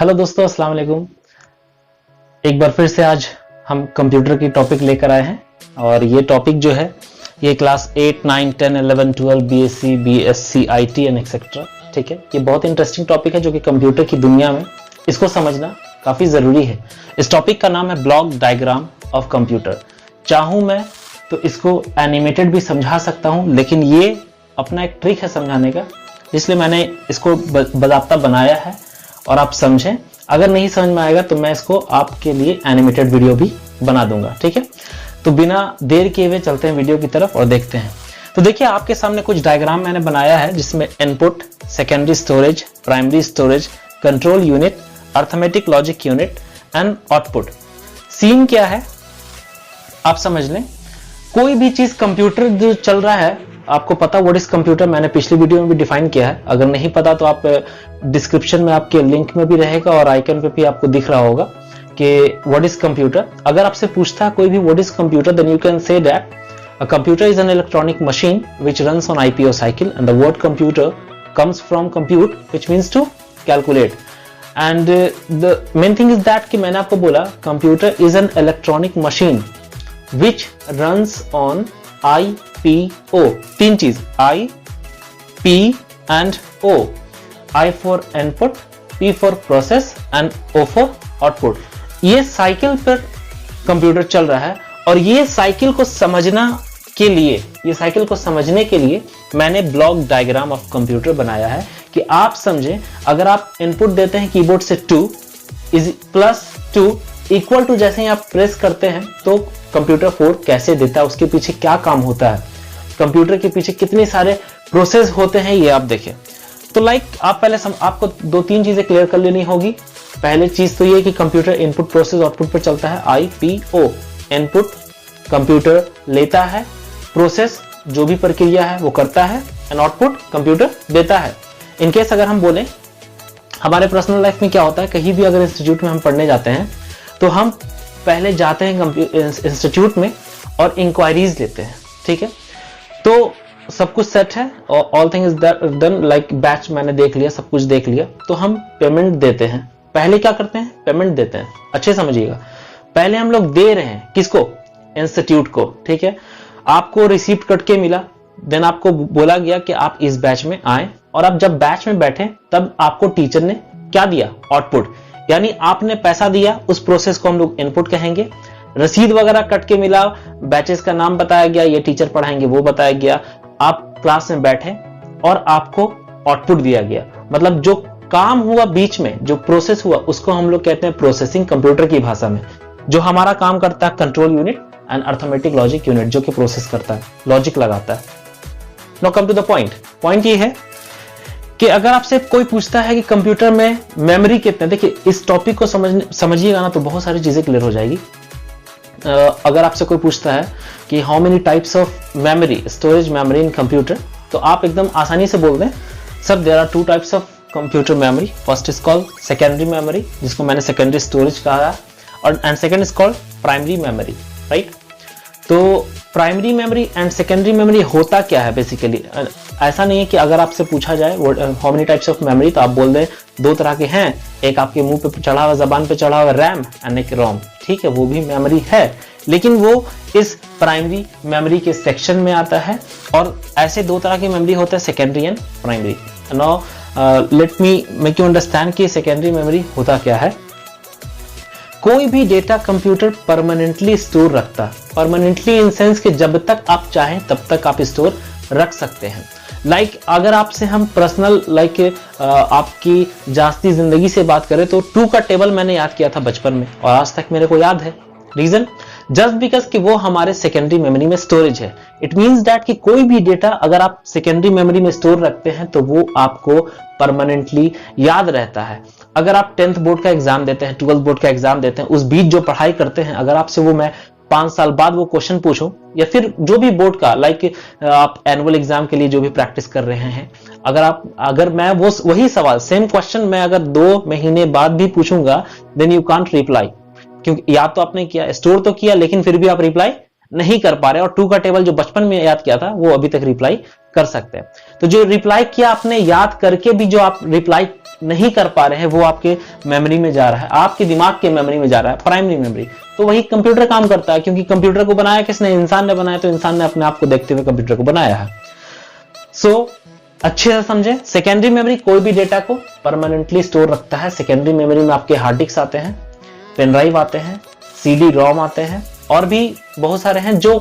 Hello दोस्तों, अस्सलाम वालेकुम। एक बार फिर से आज हम कंप्यूटर की टॉपिक लेकर आए हैं और ये टॉपिक जो है ये class 8, 9, 10, 11, 12 BSc, BSc, IT and etcetera. ठीक है, ये बहुत इंटरेस्टिंग टॉपिक है जो कि कंप्यूटर की दुनिया में इसको समझना काफी जरूरी है। इस टॉपिक का नाम है ब्लॉक डायग्राम ऑफ कंप्यूटर। चाहूं मैं तो इसको एनिमेटेड भी समझा सकता हूं, लेकिन ये अपना एक ट्रिक है समझाने का, इसलिए मैंने इसको बाकायदा बनाया है और आप समझें। अगर नहीं समझ में आएगा तो मैं इसको आपके लिए एनिमेटेड वीडियो भी बना दूंगा। ठीक है, तो बिना देर किए हुए चलते हैं वीडियो की तरफ और देखते हैं। तो देखिए, आपके सामने कुछ डायग्राम मैंने बनाया है जिसमें input, secondary storage, primary storage, control unit, arithmetic logic unit and output. Scene क्या है आप समझ लें। कोई भी चीज कंप्यूटर जो चल रहा है, आपको पता व्हाट इज कंप्यूटर, मैंने पिछली वीडियो में भी डिफाइन किया है। अगर नहीं पता तो आप डिस्क्रिप्शन में आपके लिंक में भी रहेगा और आइकन पे भी आपको दिख रहा होगा कि व्हाट इज कंप्यूटर। अगर आपसे पूछता है कोई भी what is computer, then you can say that a computer is an electronic machine which runs on IPO cycle and the word computer comes from compute which means to calculate and the main thing is that कि मैंने आपको बोला computer is an electronic machine which runs on IPO। तीन चीज I, P and O। I for input, P for process and O for output। ये cycle पर computer चल रहा है और ये साइकिल को समझना के लिए, ये साइकिल को समझने के लिए मैंने ब्लॉक डायग्राम ऑफ कंप्यूटर बनाया है कि आप समझें। अगर आप इनपुट देते हैं कीबोर्ड से 2 इज प्लस 2 इक्वल टू, जैसे ही आप प्रेस करते हैं तो कंप्यूटर 4 कैसे देता है, उसके पीछे क्या काम होता है, कंप्यूटर के पीछे कितने सारे प्रोसेस होते हैं, ये आप देखें। तो आप पहले आपको 2-3 चीजें क्लियर कर लेनी होगी। पहले चीज तो ये कि कंप्यूटर इनपुट प्रोसेस आउटपुट पर चलता है। IPO इनपुट कंप्यूटर लेता है, प्रोसेस जो भी प्रक्रिया है वो करता है एंड आउटपुट कंप्यूटर देता है। इनकेस अगर हम बोलें हमारे पर्सनल लाइफ में क्या होता है, कहीं भी अगर इंस्टीट्यूट में हम पढ़ने जाते हैं तो हम पहले जाते हैं इंस्टीट्यूट में और इंक्वायरीज लेते हैं। ठीक है, तो सब कुछ सेट है और all thing is done, like batch मैंने देख लिया, सब कुछ देख लिया, तो हम पेमेंट देते हैं। पहले क्या करते हैं, पेमेंट देते हैं। अच्छे समझिएगा, पहले हम लोग दे रहे हैं किसको, इंस्टीट्यूट को। ठीक है, आपको रिसीप्ट कट के मिला, देन आपको बोला गया कि आप इस बैच में आए और आप जब बैच में बैठे तब आपको टीचर ने क्या दिया, आउटपुट, यानी आपने पैसा दिया, उस प्रोसेस को हम लोग इनपुट कहेंगे। रसीद वगैरह कट के मिला, बैचेस का नाम बताया गया, ये टीचर पढ़ाएंगे वो बताया गया, आप क्लास में बैठे और आपको आउटपुट दिया गया। मतलब जो काम हुआ बीच में, जो प्रोसेस हुआ, उसको हम लोग कहते हैं प्रोसेसिंग कंप्यूटर की भाषा में। जो हमारा काम करता है control unit and arithmetic logic unit, जो कि प्रोसेस करता है, लॉजिक लगाता है। Now come to the point. Point ये है कि अगर आपसे कोई पूछता है कि कंप्यूटर में मेमोरी कितने, देखिए इस टॉपिक को समझिएगा ना तो बहुत सारी चीजें क्लियर हो जाएगी। अगर आपसे कोई पूछता है कि how many types of memory, storage memory in computer, तो आप एकदम आसानी से बोल दें sir there are 2 types of computer memory. First is called secondary memory, जिसको मैंने सेकेंडरी स्टोरेज कहा है, और and second is called primary memory. Right, तो primary memory and secondary memory होता क्या है बेसिकली। ऐसा नहीं है कि अगर आपसे पूछा जाए how many types of memory, तो आप बोल दें 2 तरह के हैं, एक आपके मुंह पे चढ़ा हुआ, जबान पे चढ़ा हुआ रैम एंड एक रोम। ठीक है, वो भी मेमोरी है, लेकिन वो इस प्राइमरी मेमोरी के सेक्शन में आता है। और ऐसे 2 तरह की मेमोरी होता है, secondary and primary. Now let me make you understand कि सेकेंडरी मेमोरी होता क्या है। कोई भी डेटा कंप्यूटर परमानेंटली स्टोर रखता है, परमानेंटली इन सेंस कि जब तक आप चाहें तब तक आप स्टोर रख सकते हैं। अगर आपसे हम पर्सनल आपकी जास्ती जिंदगी से बात करें तो 2 का टेबल मैंने याद किया था बचपन में और आज तक मेरे को याद है। रीजन जस्ट बिकॉज कि वो हमारे सेकेंडरी मेमोरी में स्टोरेज है। इट मींस दैट कि कोई भी डेटा अगर आप सेकेंडरी मेमोरी में स्टोर रखते हैं तो वो आपको परमानेंटली याद रहता है। अगर आप 10th बोर्ड का एग्जाम देते हैं, 12th बोर्ड का एग्जाम देते हैं, उस बीच जो पढ़ाई करते हैं, अगर आपसे वो मैं 5 साल बाद वो क्वेश्चन पूछूं, या फिर जो भी बोर्ड का आप एनुअल एग्जाम के लिए जो भी प्रैक्टिस कर रहे हैं, अगर मैं वो वही सवाल सेम क्वेश्चन मैं अगर 2 महीने बाद भी पूछूंगा, देन यू कांट रिप्लाई, क्योंकि याद तो आपने किया, स्टोर तो किया, लेकिन फिर भी आप रिप्लाई नहीं कर पा रहे। और 2 का टेबल जो बचपन में याद किया था वो अभी तक रिप्लाई कर सकते हैं। तो जो रिप्लाई किया आपने, याद करके भी जो आप रिप्लाई नहीं कर पा रहे हैं वो आपके मेमोरी में जा रहा है, आपके दिमाग के मेमोरी में जा रहा है, प्राइमरी मेमोरी। तो वही कंप्यूटर काम करता है, क्योंकि कंप्यूटर को बनाया किसने? इंसान ने बनाया। तो इंसान ने अपने आप को देखते हुए कंप्यूटर को बनाया है। सो अच्छे से समझे, सेकेंडरी मेमोरी कोई भी डेटा को परमानेंटली स्टोर रखता है। सेकेंडरी मेमोरी में आपके हार्ड डिस्क आते हैं, पेन ड्राइव आते हैं, CD रोम आते हैं, और भी बहुत सारे हैं जो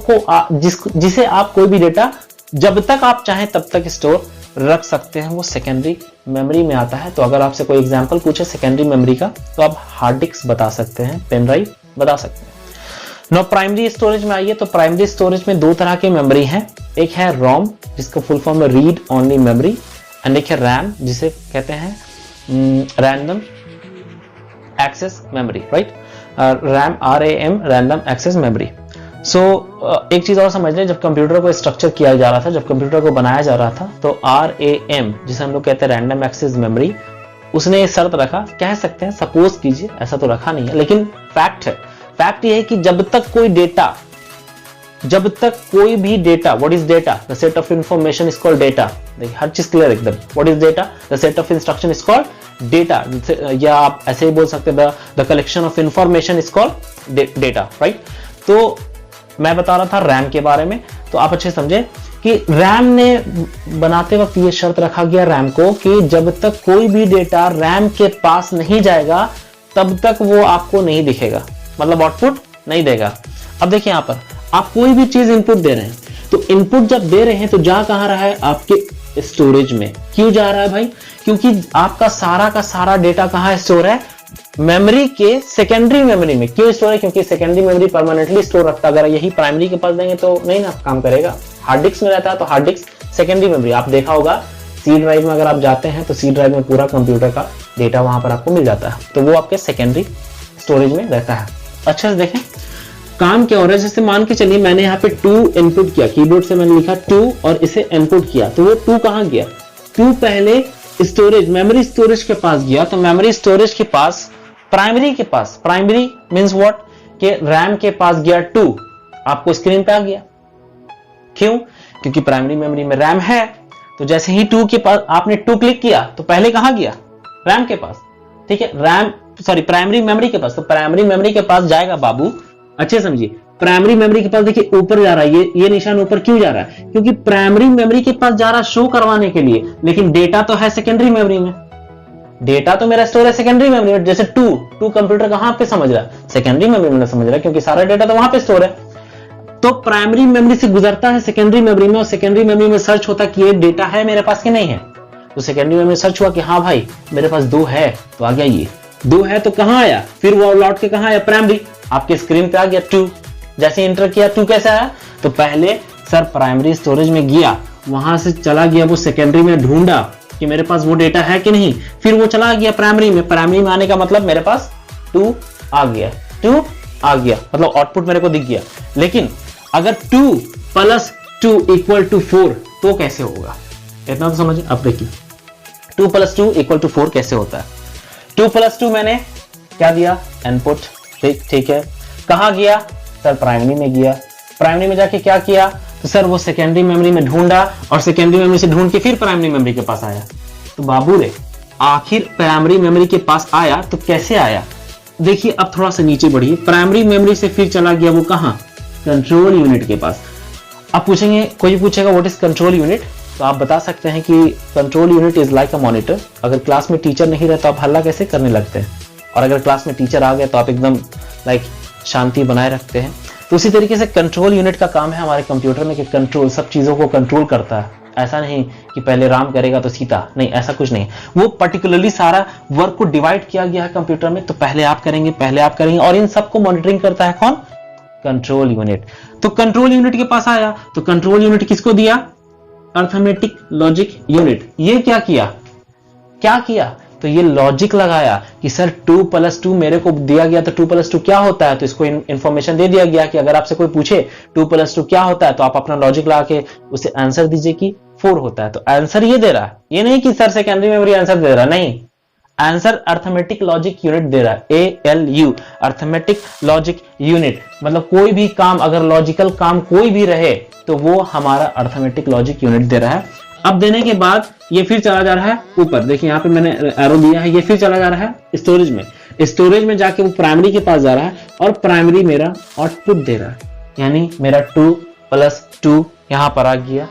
जिसे आप कोई भी डेटा जब तक आप चाहें तब तक स्टोर रख सकते हैं, वो सेकेंडरी मेमोरी में आता है। तो अगर आपसे कोई एग्जांपल पूछे सेकेंडरी मेमोरी का, तो आप हार्ड डिस्क बता सकते हैं, पेन ड्राइव बता सकते हैं। नो प्राइमरी स्टोरेज में आइए, तो प्राइमरी स्टोरेज में दो तरह की मेमोरी है। एक है रोम, जिसका फुल फॉर्म है रीड ओनली मेमोरी, एंड एक है रैम, जिसे कहते हैं random access memory, right? RAM, RAM, random access memory. So एक चीज और समझ लें, जब कंप्यूटर को स्ट्रक्चर किया जा रहा था, जब कंप्यूटर को बनाया जा रहा था, तो RAM, जिसे हम लोग कहते हैं रैंडम एक्सेस मेमोरी, उसने शर्त रखा, कह सकते हैं, सपोज कीजिए, ऐसा तो रखा नहीं है लेकिन फैक्ट है, फैक्ट ये है कि जब तक कोई भी data, what is data? The set of information is called data. देखिए हर चीज क्लियर एकदम। What is data? The set of instruction is called data, या आप ऐसे ही बोल सकते हैं the collection of information is called data, right? तो मैं बता रहा था रैम के बारे में, तो आप अच्छे समझे कि रैम ने बनाते वक्त ये शर्त रखा गया रैम को कि जब तक कोई भी डेटा रैम के पास नहीं जाएगा तब तक वो आपको नहीं दिखेगा, मतलब आउटपुट नहीं देगा। अब देखिए यहां पर आप कोई भी चीज इनपुट दे रहे हैं, तो इनपुट जब दे रहे हैं तो जा कहां रहा है? आपके स्टोरेज में। क्यों जा रहा है भाई? क्योंकि आपका सारा का सारा डेटा कहां स्टोर है? मेमोरी के सेकेंडरी मेमोरी में। क्यों स्टोर है? क्योंकि सेकेंडरी मेमोरी परमानेंटली स्टोर रखता है। अगर यही प्राइमरी के पास देंगे तो नहीं ना काम करेगा। हार्ड डिस्क में रहता है, तो हार्ड डिस्क सेकेंडरी मेमोरी। आप देखा होगा सी ड्राइव में अगर आप जाते हैं तो सी ड्राइव में पूरा कंप्यूटर का डेटा वहां पर आपको मिल जाता है, तो वो आपके सेकेंडरी स्टोरेज में रहता है। अच्छा से देखें काम क्या हो रहा है। जैसे मान के चलिए मैंने यहाँ पे 2 इनपुट किया, कीबोर्ड से मैंने लिखा 2 और इसे इनपुट किया, तो वो 2 कहां गया? 2 पहले स्टोरेज, मेमोरी स्टोरेज के पास गया। तो मेमोरी स्टोरेज के पास, प्राइमरी के पास, प्राइमरी मींस व्हाट, के रैम के पास गया 2, आपको स्क्रीन पे आ गया। क्यों? क्योंकि प्राइमरी मेमोरी में रैम है। तो जैसे ही 2 के पास आपने 2 क्लिक किया तो पहले कहां गया? रैम के पास, ठीक है, प्राइमरी मेमोरी के पास। तो प्राइमरी मेमोरी के पास जाएगा बाबू, अच्छे समझिए, प्राइमरी मेमोरी के पास देखिए ऊपर जा रहा है, ये निशान ऊपर क्यों जा रहा है? क्योंकि प्राइमरी मेमोरी के पास जा रहा है शो करवाने के लिए, लेकिन डेटा तो है सेकेंडरी मेमोरी में। डेटा तो मेरा स्टोर है सेकेंडरी मेमोरी में। जैसे 2 कंप्यूटर कहां पे समझ रहा है? सेकेंडरी मेमोरी में समझ रहा है, क्योंकि सारा डेटा तो वहां पे स्टोर है। तो प्राइमरी मेमोरी से गुजरता है सेकेंडरी मेमोरी में, और सेकेंडरी मेमोरी में सर्च होता है कि ये डेटा है मेरे पास कि नहीं है। तो सेकेंडरी मेमोरी में सर्च हुआ कि हाँ भाई मेरे पास 2 है, तो आ गया ये 2 है, तो कहां आया? फिर वो लौट के कहां आया? प्राइमरी, आपके स्क्रीन पे आ गया 2। जैसे इंटर किया 2 कैसे आया? तो पहले सर प्राइमरी स्टोरेज में गया, वहां से चला गया वो सेकेंडरी में, ढूंढा कि मेरे पास वो डेटा है कि नहीं, फिर वो चला गया प्राइमरी में। प्राइमरी में आने का मतलब मेरे पास 2 आ गया, 2 आ गया, मतलब आउटपुट मेरे को दिख गया। लेकिन अगर 2 + 2 = 4 तो कैसे होगा? इतना तो समझिए। अब देखिए 2 + 2 = 4 कैसे होता है? 2 + 2 मैंने क्या दिया? इनपुट, ठीक है। कहां गया? सर प्राइमरी में गया। प्राइमरी में जाके क्या किया? तो सर वो सेकेंडरी मेमोरी में ढूंढा, और सेकेंडरी मेमोरी से ढूंढ के फिर प्राइमरी मेमोरी के पास आया। तो बाबू रे आखिर प्राइमरी मेमोरी के पास आया, तो कैसे आया? देखिए अब थोड़ा सा नीचे बढ़िए, प्राइमरी मेमोरी से फिर चला गया वो कहां? कंट्रोल यूनिट के पास। अब पूछेंगे, कोई पूछेगा व्हाट इज कंट्रोल यूनिट, तो आप बता सकते हैं कि control unit is like a monitor. अगर क्लास में टीचर नहीं रहता तो आप हल्ला कैसे करने लगते हैं, और अगर क्लास में टीचर आ गए तो आप एकदम लाइक शांति बनाए रखते हैं। तो उसी तरीके से कंट्रोल यूनिट का काम है हमारे कंप्यूटर में कि कंट्रोल, सब चीजों को कंट्रोल करता है। ऐसा नहीं कि पहले राम करेगा तो सीता, नहीं, ऐसा कुछ नहीं। वो पर्टिकुलरली सारा वर्क को डिवाइड किया गया है कंप्यूटर में, तो पहले आप करेंगे, और इन सबको मॉनिटरिंग करता है कौन? Control unit. तो कंट्रोल यूनिट के पास आया, तो कंट्रोल यूनिट किसको दिया? Arithmetic logic unit. ये क्या किया? तो ये लॉजिक लगाया कि सर 2 + 2 मेरे को दिया गया, तो 2 + 2 क्या होता है? तो इसको इंफॉर्मेशन दे दिया गया कि अगर आपसे कोई पूछे 2 + 2 क्या होता है, तो आप अपना लॉजिक लगा के उसे आंसर दीजिए कि 4 होता है। तो आंसर ये दे रहा है, ये नहीं कि सर सेकेंडरी मेमोरी आंसर दे रहा है, नहीं, आंसर अर्थमेटिक लॉजिक यूनिट दे रहा है, ALU, अर्थमेटिक लॉजिक यूनिट। मतलब कोई भी काम, अगर लॉजिकल काम कोई भी रहे तो वो हमारा अर्थमेटिक लॉजिक यूनिट दे रहा है। अब देने के बाद ये फिर चला जा रहा है ऊपर, देखिए यहाँ पे मैंने एरो दिया है, ये फिर चला जा रहा है स्टोरेज में, स्टोरेज में जाके वो प्राइमरी के पास जा रहा है और प्राइमरी मेरा आउटपुट दे रहा है, यानी मेरा 2 + 2 यहाँ पर आ गया,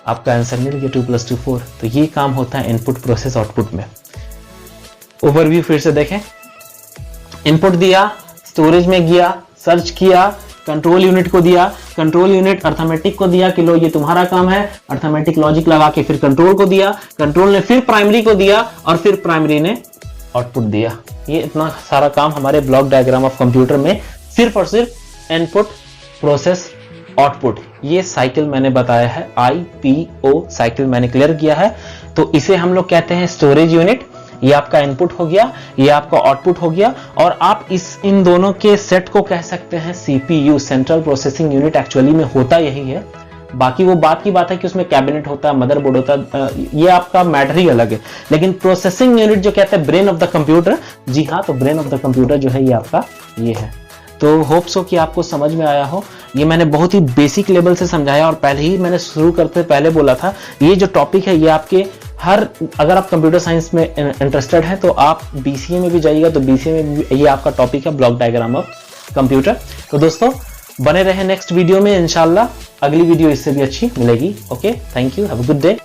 आपका आंसर मिल गया 2 + 2 4। तो ये काम होता है इनपुट प्रोसेस आउटपुट में। ओवरव्यू फिर से देखें, इनपुट दिया, स्टोरेज में गया, सर्च किया, कंट्रोल यूनिट को दिया, कंट्रोल यूनिट अर्थमेटिक को दिया कि लो ये तुम्हारा काम है, अर्थमेटिक लॉजिक लगा के फिर कंट्रोल को दिया, कंट्रोल ने फिर प्राइमरी को दिया और फिर प्राइमरी ने आउटपुट दिया। ये इतना सारा काम हमारे ब्लॉक डायग्राम ऑफ कंप्यूटर में सिर्फ और सिर्फ इनपुट प्रोसेस आउटपुट, ये साइकिल मैंने बताया है, IPO साइकिल मैंने क्लियर किया है। तो इसे हम लोग कहते हैं स्टोरेज यूनिट, ये आपका इनपुट हो गया, ये आपका आउटपुट हो गया, और आप इन दोनों के सेट को कह सकते हैं CPU, central processing unit. Actually में होता यही है, बाकी वो बात की बात है कि उसमें कैबिनेट होता है, मदरबोर्ड होता है, ये आपका मैटर ही अलग है, लेकिन प्रोसेसिंग यूनिट जो कहते हैं ब्रेन ऑफ द कंप्यूटर, जी हाँ, तो ब्रेन ऑफ द कंप्यूटर जो है ये आपका ये है। तो होप सो कि आपको समझ में आया हो। ये मैंने बहुत ही बेसिक लेवल से समझाया, और पहले ही मैंने शुरू करते पहले बोला था ये जो टॉपिक है ये आपके अगर आप कंप्यूटर साइंस में इंटरेस्टेड हैं तो आप BCA में भी जाइएगा, तो BCA में भी ये आपका टॉपिक है, ब्लॉक डायग्राम ऑफ कंप्यूटर। तो दोस्तों बने रहे नेक्स्ट वीडियो में, इंशाल्लाह अगली वीडियो इससे भी अच्छी मिलेगी। Okay, thank you, have a good day.